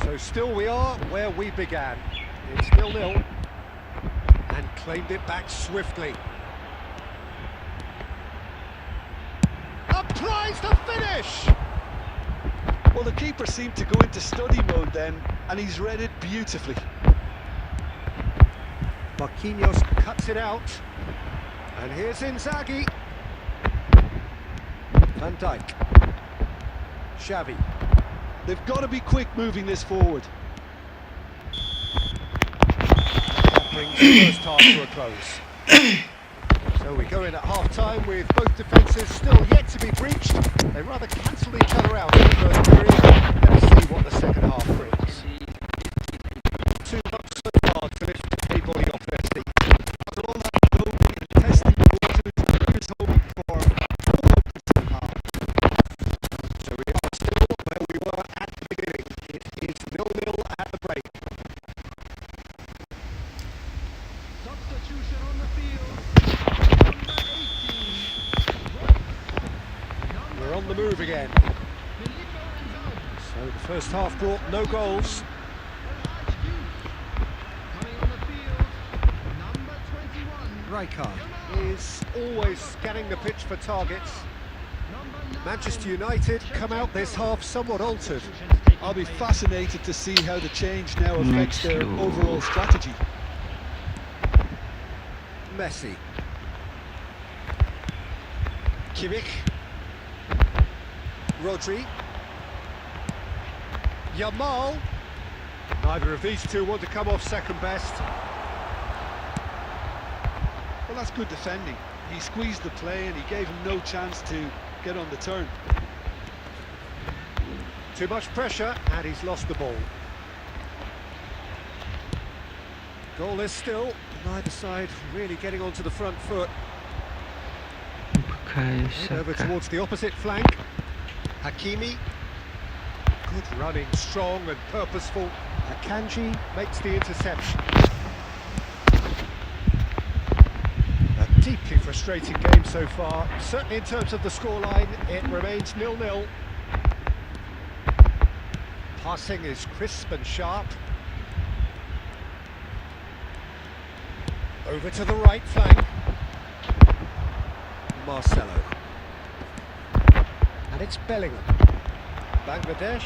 So still we are where we began. It's 0-0. And claimed it back swiftly. Tries to finish!
Well, the keeper seemed to go into study mode then, and he's read it beautifully.
Marquinhos cuts it out. And here's Inzaghi. Van Dijk. Xavi.
They've got to be quick moving this forward.
That brings the first half to a close. So we go in at half-time with both defences still yet to be breached. They rather cancelled each other out in the first period. Let's see what the second half brings. Too much so far to lift anybody off their seat.
After all that probing and testing the waters, here's hoping for full open second half.
So we are still where we were at the beginning. It is 0-0 at the break.
Substitution on the field.
We're on the move again. So the first half brought no goals. Rijkaard is always scanning the pitch for targets. Manchester United come out this half somewhat altered.
I'll be fascinated to see how the change now affects
Next
their
move.
overall strategy.
Messi. Kimmich. Rodri. Yamal. Neither of these two want to come off second best.
Well, that's good defending. He squeezed the play and he gave him no chance to get on the turn.
Too much pressure and he's lost the ball. Goalless still. Neither side really getting onto the front foot.
Bukayo
Head over
Saka.
towards the opposite flank. Hakimi. Good running, strong and purposeful. Akanji makes the interception. A deeply frustrating game so far. Certainly in terms of the scoreline, it remains 0-0. Passing is crisp and sharp. Over to the right flank. Marcelo. And it's Bellingham. Bangladesh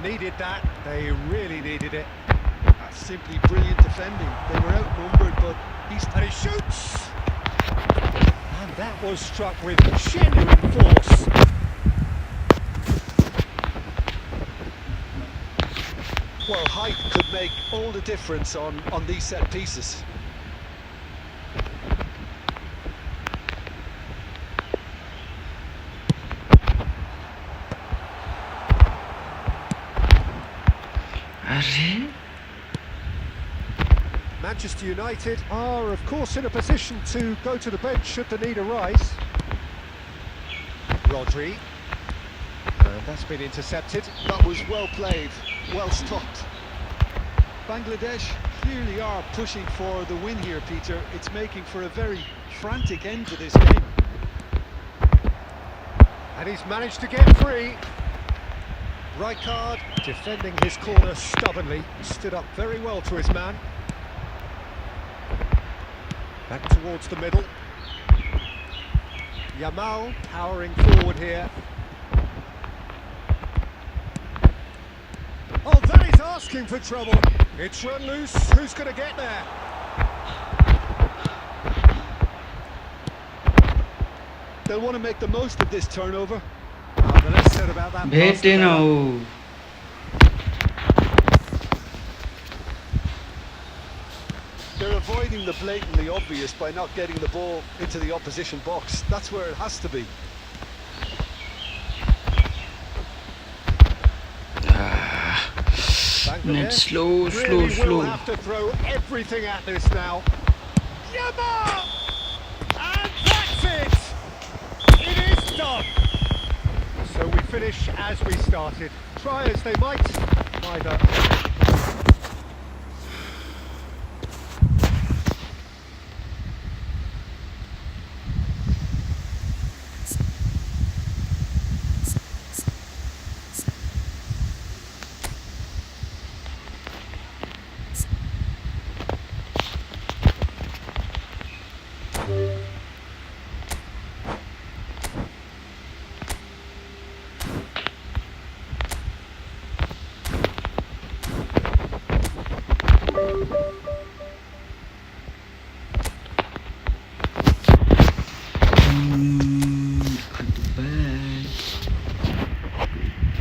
needed that. They really needed it.
That's simply brilliant defending. They were outnumbered, but
And he shoots! And that was struck with genuine force.
well, height could make all the difference on these set pieces.
Arre?
Manchester United are, of course, in a position to go to the bench should the need arise. Rodri. And that's been intercepted.
That was well played, well stopped. Bangladesh clearly are pushing for the win here, Peter. It's making for a very frantic end to this game.
And he's managed to get free. Rijkaard defending his corner stubbornly. Stood up very well to his man. Back towards the middle. Yamal powering forward here. Oh, that is asking for trouble. It's run loose. Who's going to get there?
They'll want to make the most of this turnover.
The less said about that. pass, the
भेटे
better.
Now
They're avoiding the blatantly obvious by not getting the ball into the opposition box. That's where it has to be.
Bangladesh
Net slow,
really
slow.
will have to throw everything at this now. Yamal! And that's it! It is done! So we finish as we started. Try as they might, neither.